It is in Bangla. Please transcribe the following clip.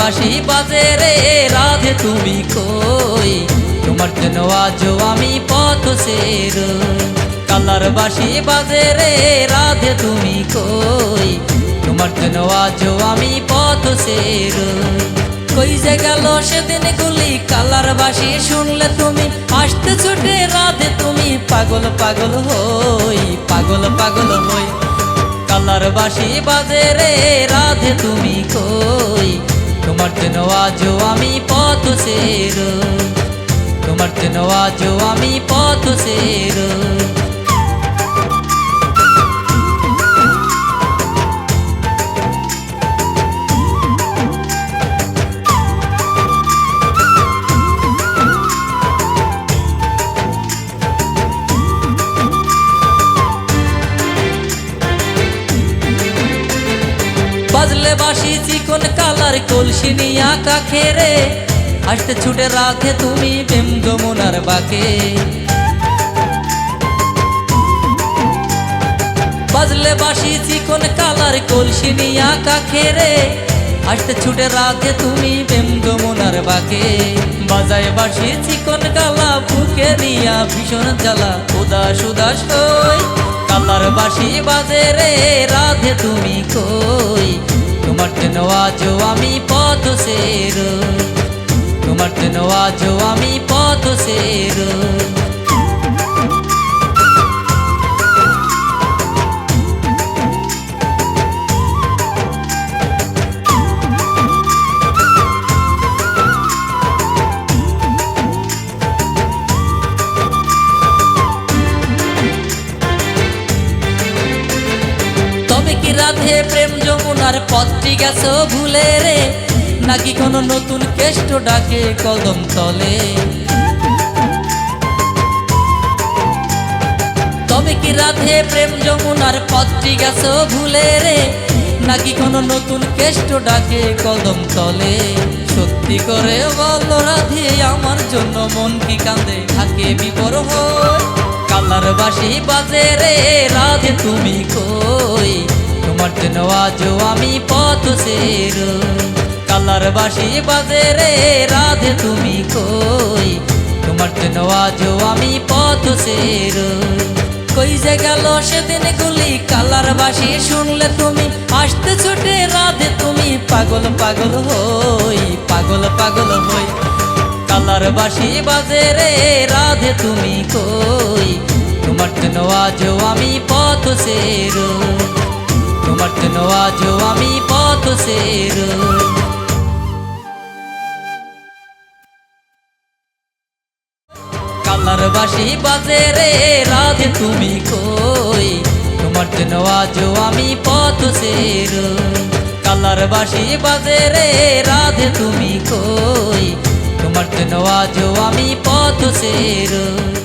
বাঁশি বাজে রে রাধে তুমি কই, তোমার জন্য আজও আমি পথ সেরই। কালার বাঁশি বাজে রে রাধে তুমি কই, তোমার জন্য আজও আমি পথ সেরই। কই যে গেল সেদিন গুলি কালার বাঁশি শুনলে তুমি, আসতে ছুটে রাধে তুমি পাগল পাগল হই, পাগল পাগল হই। কালার বাঁশি বাজে রে রাধে তুমি কই, তোমার জন্য আজও আমি পথ সেরই, তোমার জন্য আজও আমি পথ সেরই। বাজলে বাঁশি চিকন কালার কলসি নিয়া কাখে রে, আসতে ছুটে রাধে তুমি প্রেম যমুনার বাঁকে। বাজলে বাঁশি চিকন কালার কলসি নিয়া কাখে রে, আসতে ছুটে রাধে তুমি প্রেম যমুনার বাঁকে। বাজায় বাঁশি চিকন কালা বুকে নিয়া ভীষণ জ্বালা উদাস উদাস হই। কালার বাঁশি বাজে রে রাধে তুমি কই, তোমার জন্য আজও আমি পথ সেরই, তোমার জন্য আজও আমি পথ সেরই। তবে কি রাধে প্রেম যমুনার পথটি গেছো ভুলে রে, নাকি কোনো নতুন কেষ্ট ডাকে কদম তলে। তবে কি রাধে প্রেম যমুনার পথটি গেছো ভুলে রে, নাকি কোনো নতুন কেষ্ট ডাকে কদম তলে। সত্যি করে বলো রাধে আমার জন্য মন কি কান্দে থাকে বিপর হই। কালার বাঁশি বাজে রে রাধে তুমি কই, তোমার জন্য আজও আমি পথ সেরই। কালার বাঁশি বাজে রে রাধে তুমি কই, তোমার জন্য আজও আমি পথ সেরই। কই যে গেল সেদিন গুলি কালার বাঁশি শুনলে তুমি, আসতে ছুটে রাধে তুমি পাগল পাগল হই, পাগল পাগল হই। কালার বাঁশি বাজে রে রাধে তুমি কই, তোমার জন্য আজও আমি পথ সেরই, তোমার জন্য আজও আমি পথ সেরই। কালার বাঁশি বাজে রে রাধে তুমি কই, তোমার জন্য আজও আমি পথ সেরই। কালার বাঁশি বাজে রে রাধে তুমি কই, তোমার জন্য আজও আমি পথ সেরই।